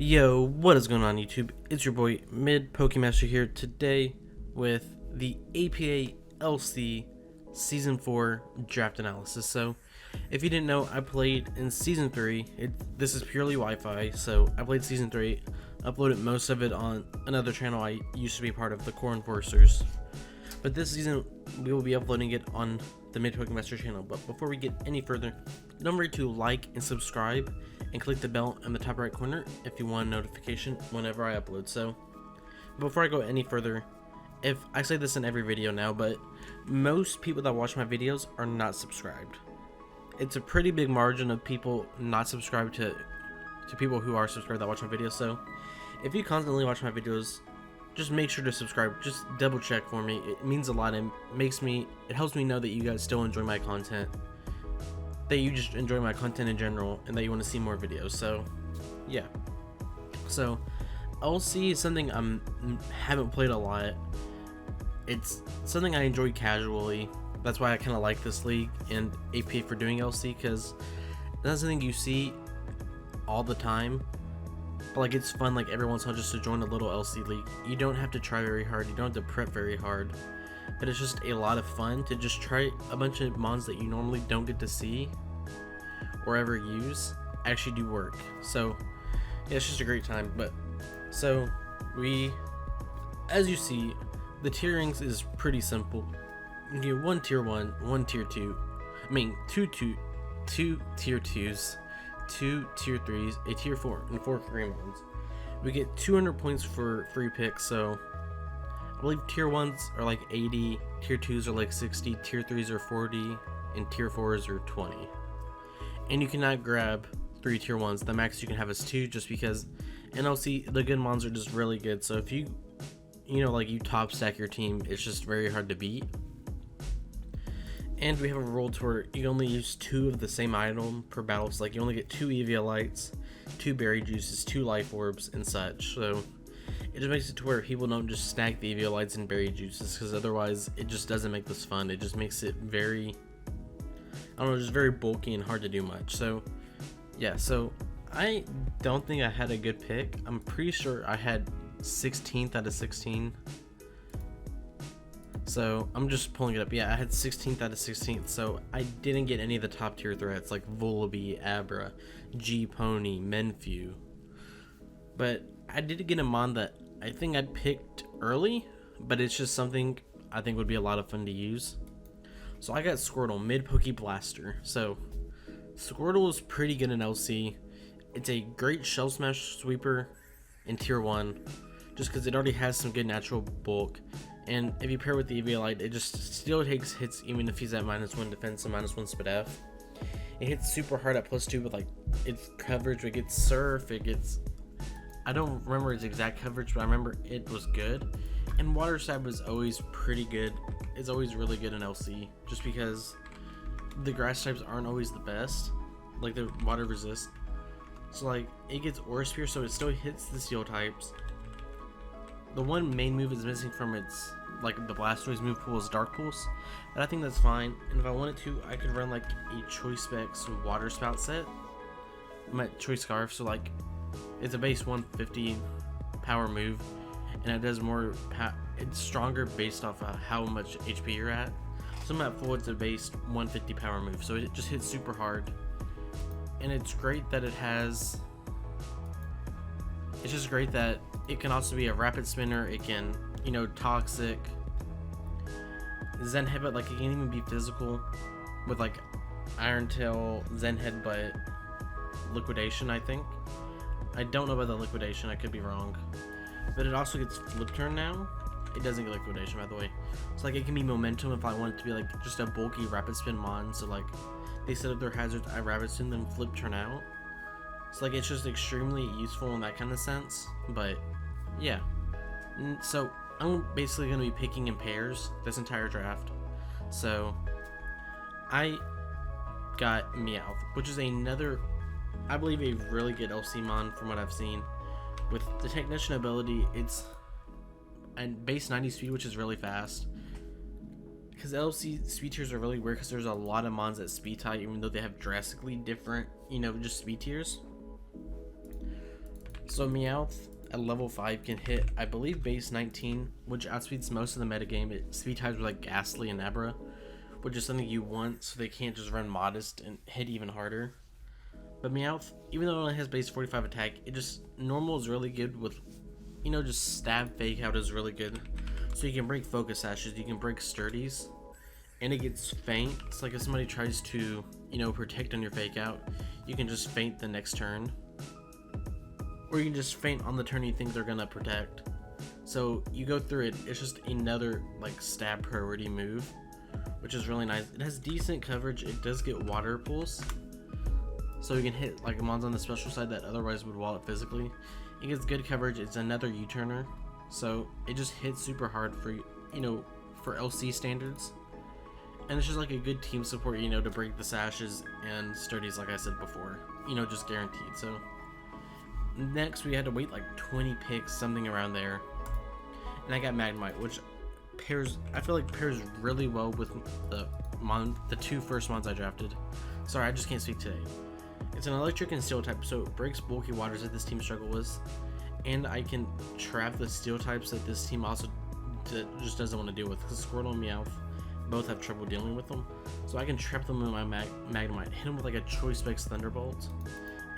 Yo, what is going on YouTube? It's your boy Mid Pokemaster here today with the APA LC Season 4 Draft Analysis. So, if you didn't know, I played in Season 3. This is purely Wi-Fi, so I played Season 3, uploaded most of it on another channel I used to be part of, the Core Enforcers. But this season, we will be uploading it on the Mid Pokemaster channel. But before we get any further, don't forget to like and subscribe and click the bell in the top right corner if you want a notification whenever I upload. So before I go any further, if I say this in every video now, but most people that watch my videos are not subscribed. It's a pretty big margin of people not subscribed to people who are subscribed that watch my videos. So if you constantly watch my videos, just make sure to subscribe. Just double check for me. It means a lot. It helps me know that you guys still enjoy my content, that you just enjoy my content in general, and that you want to see more videos. So yeah, so LC is something I haven't played a lot. It's something I enjoy casually. That's why I kind of like this league and APA for doing LC, because that's something you see all the time. But like, it's fun like every once in a while just to join a little LC league. You don't have to try very hard, you don't have to prep very hard, but it's just a lot of fun to just try a bunch of mons that you normally don't get to see or ever use actually do work. So yeah, it's just a great time. But so as you see, the tierings is pretty simple. You do one tier 1, one tier 2, two tier 2s, 2 tier 3s, a tier 4, and 4 green ones. We get 200 points for free picks. So I believe tier 1s are like 80, tier 2s are like 60, tier 3s are 40, and tier 4s are 20. And you cannot grab 3 tier 1s. The max you can have is 2, just because NLC, the good mons are just really good. So if you top stack your team, it's just very hard to beat. And we have a rule to where you only use 2 of the same item per battle. So like, you only get 2 Eviolites, 2 berry juices, 2 life orbs, and such. So it just makes it to where people don't just stack the Eviolites and berry juices, because otherwise it just doesn't make this fun. It just makes it very, I don't know, just very bulky and hard to do much. So yeah, so I don't think I had a good pick. I'm pretty sure I had 16th out of 16. So I'm just pulling it up. Yeah, I had 16th out of 16th. So I didn't get any of the top tier threats like Volibee, Abra, G-Pony, Menfew. But I did get a mon that I think I picked early, but it's just something I think would be a lot of fun to use. So I got Squirtle, mid Poke Blaster. So Squirtle is pretty good in LC. It's a great Shell Smash sweeper in tier 1, just because it already has some good natural bulk. And if you pair with the Eviolite, it just still takes hits even if he's at -1 defense and -1 spit F. It hits super hard at +2 with like its coverage. It gets surf, it gets, I don't remember its exact coverage, but I remember it was good. And Water Stab is always pretty good. It's always really good in LC, just because the grass types aren't always the best, like the water resist. So like, it gets Aura Spear, so it still hits the steel types. The one main move is missing from its, like, the Blastoise move pool is Dark Pulse, but I think that's fine. And if I wanted to, I could run like a Choice Specs Water Spout set, my Choice Scarf. So like, it's a base 150 power move, and it does more it's stronger based off of how much HP you're at. So I'm at full, it's a base 150 power move, so it just hits super hard. And it's great that it's just great that it can also be a rapid spinner. It can, toxic, Zen Headbutt, like it can even be physical with like Iron Tail, Zen Headbutt, Liquidation, I think. I don't know about the Liquidation, I could be wrong. But it also gets Flip Turn now. It doesn't get Liquidation, by the way. So like, it can be Momentum if I want it to be like just a bulky rapid spin mon. So like, they set up their hazards, I rapid spin them, Flip Turn out. So like, it's just extremely useful in that kind of sense. But yeah, so I'm basically going to be picking in pairs this entire draft. So I got Meowth, which is another, I believe, a really good LC mon from what I've seen. With the Technician ability, it's a base 90 speed, which is really fast. Because LC speed tiers are really weird, because there's a lot of mons that speed tie, even though they have drastically different, just speed tiers. So Meowth at level 5 can hit, I believe, base 19, which outspeeds most of the metagame. It speed types with like Ghastly and Abra, which is something you want so they can't just run Modest and hit even harder. But Meowth, even though it only has base 45 attack, it just, normal is really good with, just stab fake out is really good. So you can break focus ashes, you can break sturdies, and it gets feint. It's like if somebody tries to, protect on your fake out, you can just feint the next turn. Or you can just feint on the turn you think they're gonna protect. So you go through it, it's just another like stab priority move, which is really nice. It has decent coverage, it does get water pulse. So you can hit like mons on the special side that otherwise would wall it physically. It gets good coverage, it's another U-turner. So it just hits super hard for, for LC standards. And it's just like a good team support, to break the sashes and sturdies like I said before. Just guaranteed. So next we had to wait like 20 picks, something around there. And I got Magmite, which I feel like pairs really well with the two first mons I drafted. Sorry, I just can't speak today. It's an electric and steel type, so it breaks bulky waters that this team struggle with. And I can trap the steel types that this team also just doesn't want to deal with, because Squirtle and Meowth both have trouble dealing with them. So I can trap them in my Magmite, hit them with like a Choice Specs Thunderbolt,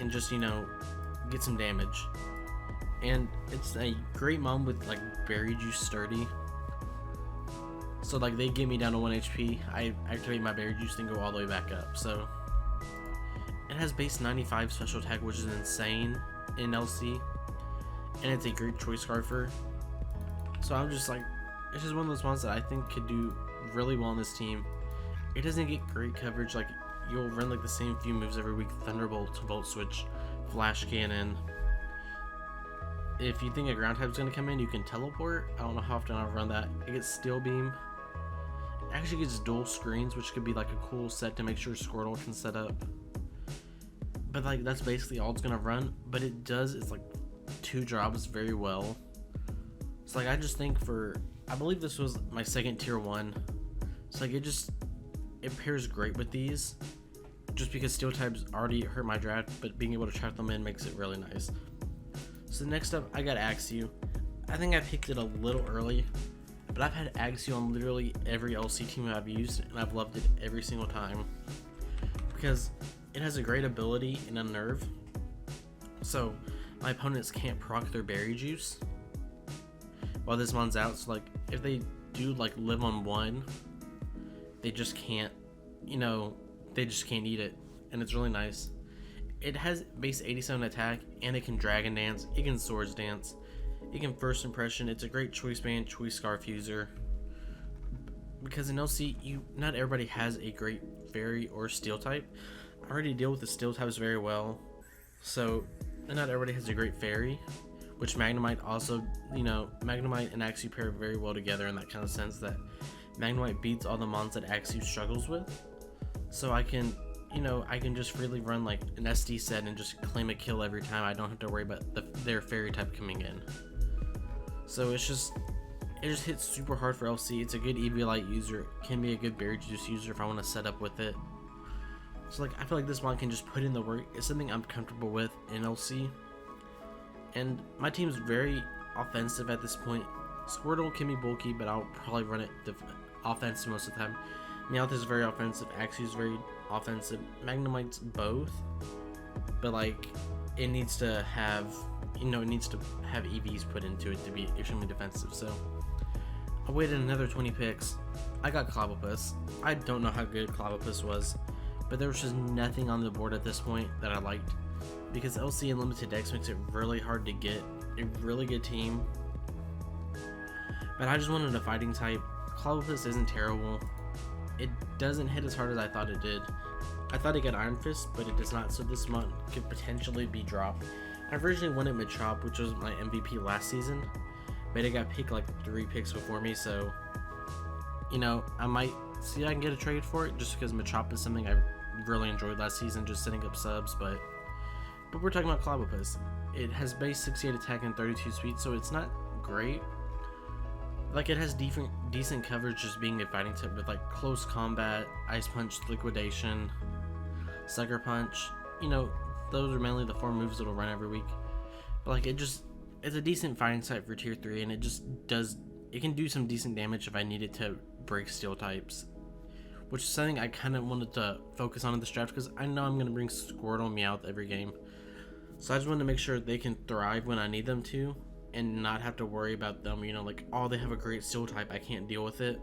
and just, get some damage. And it's a great mon with like Berry Juice Sturdy. So like they get me down to 1 HP, I activate my Berry Juice and go all the way back up. So it has base 95 special attack, which is insane in LC. And it's a great Choice Scarfer. So I'm just like, it's just one of those ones that I think could do really well on this team. It doesn't get great coverage, like you'll run like the same few moves every week: Thunderbolt, Volt Switch, Flash Cannon. If you think a ground type is going to come in, you can teleport. I don't know how often I'll run that. It gets Steel Beam. It actually gets dual screens, which could be like a cool set to make sure Squirtle can set up. But like that's basically all it's going to run. But it does, it's like 2 jobs very well. So like I just think I believe this was my second tier 1. So like it pairs great with these. Just because steel types already hurt my draft, but being able to trap them in makes it really nice. So next up, I got Axew. I think I picked it a little early, but I've had Axew on literally every LC team I've used, and I've loved it every single time. Because it has a great ability and a nerve. So my opponents can't proc their Berry Juice while this mon's out. So like if they do like live on 1, they just can't, they just can't eat it, and it's really nice. It has base 87 attack, and it can Dragon Dance, it can Swords Dance, it can First Impression. It's a great Choice Band, Choice Scarf user. Because in LC, not everybody has a great Fairy or Steel type. I already deal with the Steel types very well, so not everybody has a great Fairy, which Magnemite also, Magnemite and Axew pair very well together in that kind of sense that Magnemite beats all the mons that Axew struggles with. So I can, I can just freely run like an SD set and just claim a kill every time. I don't have to worry about their Fairy type coming in. So it just hits super hard for LC. It's a good Eviolite user. It can be a good Berry Juice user if I want to set up with it. So like I feel like this mon can just put in the work. It's something I'm comfortable with in LC. And my team's very offensive at this point. Squirtle can be bulky, but I'll probably run it offensive most of the time. Meowth is very offensive, Axew is very offensive, Magnemite's both, but like it needs to have, EVs put into it to be extremely defensive. So I waited another 20 picks. I got Kalabus. I don't know how good Kalabus was, but there was just nothing on the board at this point that I liked, because LC and limited decks makes it really hard to get a really good team. But I just wanted a fighting type. Kalabus isn't terrible. It doesn't hit as hard as I thought it did. I thought it got Iron Fist, but it does not, so this mon could potentially be dropped. I originally wanted Machop, which was my MVP last season, but it got picked like 3 picks before me, so I might see if I can get a trade for it, just because Machop is something I really enjoyed last season, just setting up subs. But we're talking about Kalabus. It has base 68 attack and 32 speed, so it's not great. Like it has decent coverage, just being a fighting type with like close combat, Ice Punch, Liquidation, Sucker Punch. Those are mainly the 4 moves that'll run every week. But like it's a decent fighting site for tier 3, and it can do some decent damage if I need it to break steel types, which is something I kind of wanted to focus on in this draft because I know I'm going to bring Squirtle and Meowth every game. So I just wanted to make sure they can thrive when I need them to and not have to worry about them, like, oh, they have a great steel type, I can't deal with it,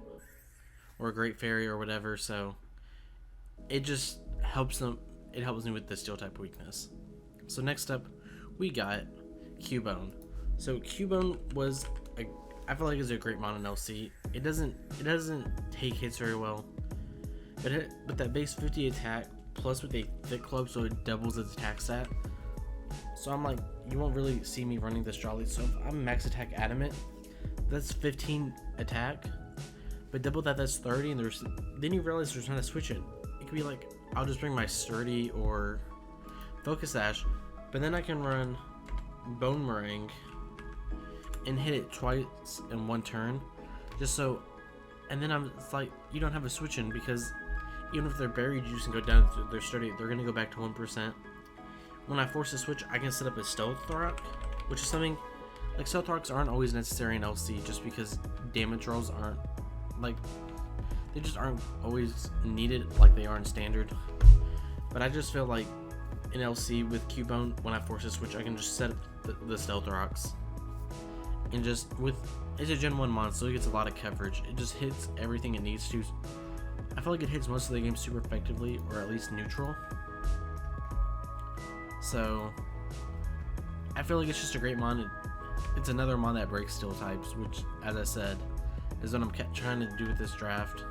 or a great fairy or whatever. So it just helps them. It helps me with the steel type weakness. So next up, we got Cubone. So Cubone I feel like it's a great mon in LC. It doesn't take hits very well, but that base 50 attack plus with a thick club, so it doubles its attack stat. So I'm like, you won't really see me running this Jolly. So if I'm max attack adamant, that's 15 attack, but double that's 30, and then you realize there's not a switch in. It could be like, I'll just bring my Sturdy or Focus Sash, but then I can run Bone Meringue and hit it twice in one turn, and then it's like, you don't have a switch in, because even if their berry juice and go down to their Sturdy, they're gonna go back to 1%. When I force a switch, I can set up a Stealth Rock, which is something, like, Stealth Rocks aren't always necessary in LC just because damage rolls aren't, like, they just aren't always needed like they are in Standard. But I just feel like in LC with Cubone, when I force a switch, I can just set up the Stealth Rocks. And it's a Gen 1 mon, so it gets a lot of coverage. It just hits everything it needs to. I feel like it hits most of the game super effectively, or at least neutral. So I feel like it's just a great mon. It's another mon that breaks steel types, which, as I said, is what I'm trying to do with this draft.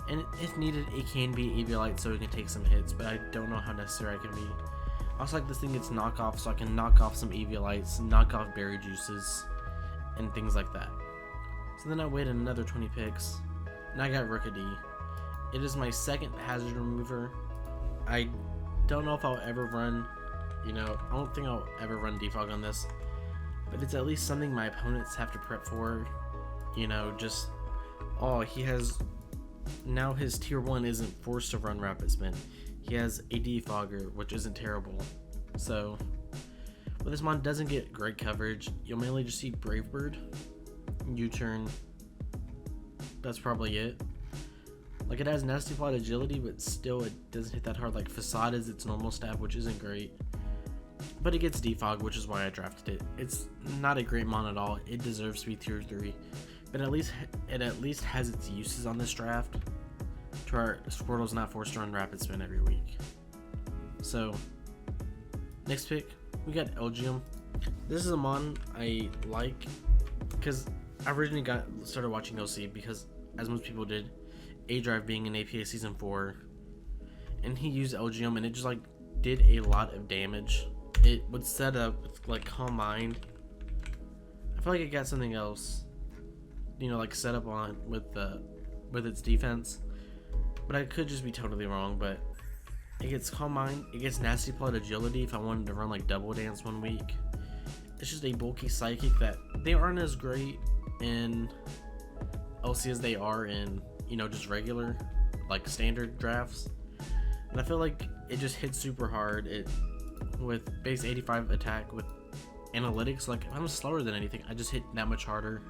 And if needed, it can be Eviolite, so it can take some hits, but I don't know how necessary I can be. Also, like, this thing gets knockoff, so I can knock off some Eviolites, knock off berry juices, and things like that. So then I waited another 20 picks, and I got Rickety. It is my second hazard remover. I don't know if I'll ever run, I don't think I'll ever run defog on this, but it's at least something my opponents have to prep for. He has, now his tier 1 isn't forced to run Rapid Spin. He has a defogger, which isn't terrible. So, but this mon doesn't get great coverage. You'll mainly just see Brave Bird, U-turn. That's probably it. Like, it has Nasty Plot agility, but still it doesn't hit that hard. Like, Facade is its normal stab, which isn't great. But it gets defog, which is why I drafted it. It's not a great mon at all. It deserves to be tier 3. But it at least has its uses on this draft, to where Squirtle's not forced to run Rapid Spin every week. So, next pick, we got Elgium. This is a mon I like, because I originally started watching LC because, as most people did, A-Drive being in APA Season 4, and he used Elgium, and it just, like, did a lot of damage. It would set up with, like, Calm Mind. I feel like it got something else, like, set up on with its defense, but I could just be totally wrong. But it gets Calm Mind, it gets Nasty Plot agility if I wanted to run, like, Double Dance one week. It's just a bulky psychic that they aren't as great in LC as they are in, just regular, like, standard drafts. And I feel like it just hits super hard. With base 85 attack with analytics, like, if I'm slower than anything, I just hit that much harder.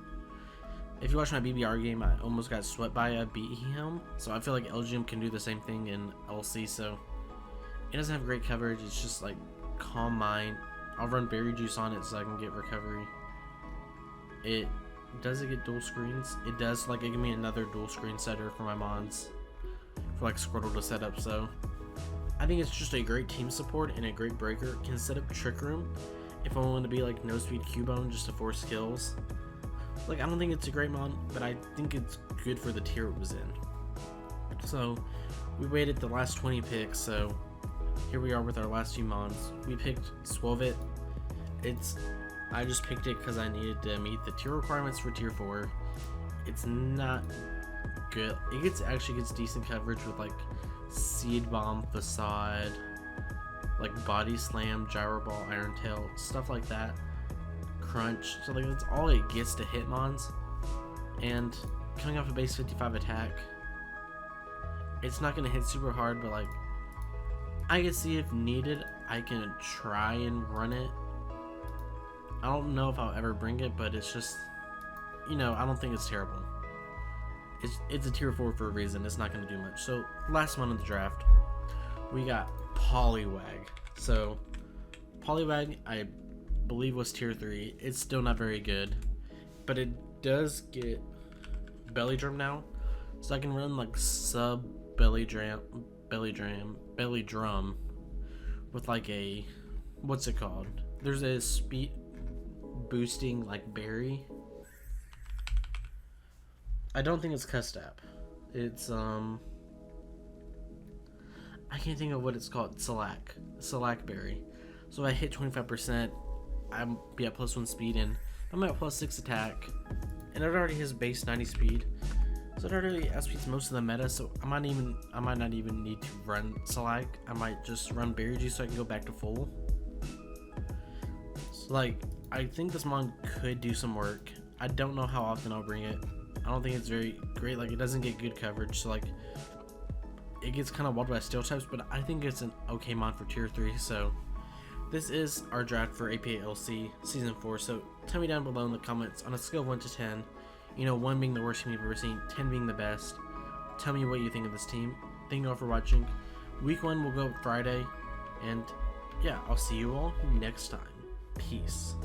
If you watch my BBR game, I almost got swept by a Behem, so I feel like Elgium can do the same thing in LC. So it doesn't have great coverage. It's just like Calm Mind. I'll run Berry Juice on it so I can get recovery. Does it get dual screens? It does. Like, it give me another dual screen setter for my mons, for like Squirtle to set up. So I think it's just a great team support and a great breaker. Can set up Trick Room if I want to be like no speed Cubone just to force kills. Like, I don't think it's a great mon, but I think it's good for the tier it was in. So we waited the last 20 picks, so here we are with our last few mons. We picked Swelvet. I just picked it because I needed to meet the tier requirements for tier 4. It's not good. It actually gets decent coverage with, like, Seed Bomb, Facade, like Body Slam, Gyro Ball, Iron Tail, stuff like that. Crunch. So, like, that's all it gets to hit mons. And coming off a base 55 attack, it's not going to hit super hard, but, like, I can see if needed, I can try and run it I don't know if I'll ever bring it, but it's just, you know, I don't think it's terrible. It's a tier 4 for a reason. It's not going to do much. So last one in the draft, we got Poliwag. So Poliwag, I believe, was tier 3. It's still not very good, but it does get belly drum now, so I can run like sub belly drum with like a, what's it called? There's a speed boosting like berry. I don't think it's Custap. It's I can't think of what it's called. Salac berry. So if I hit 25%, I'm be at +1 speed, and I'm at +6 attack, and it already has base 90 speed, so it already outspeeds most of the meta. So I might not even need to run Salac. I might just run Berry Juice so I can go back to full. So like, I think this mon could do some work. I don't know how often I'll bring it. I don't think it's very great. Like, it doesn't get good coverage, so like it gets kind of walled by steel types, but I think it's an okay mon for tier 3. So this is our draft for APA LC Season 4. So tell me down below in the comments on a scale of 1 to 10, you know, 1 being the worst team you've ever seen, 10 being the best. Tell me what you think of this team. Thank you all for watching. Week 1 will go up Friday, and yeah, I'll see you all next time. Peace.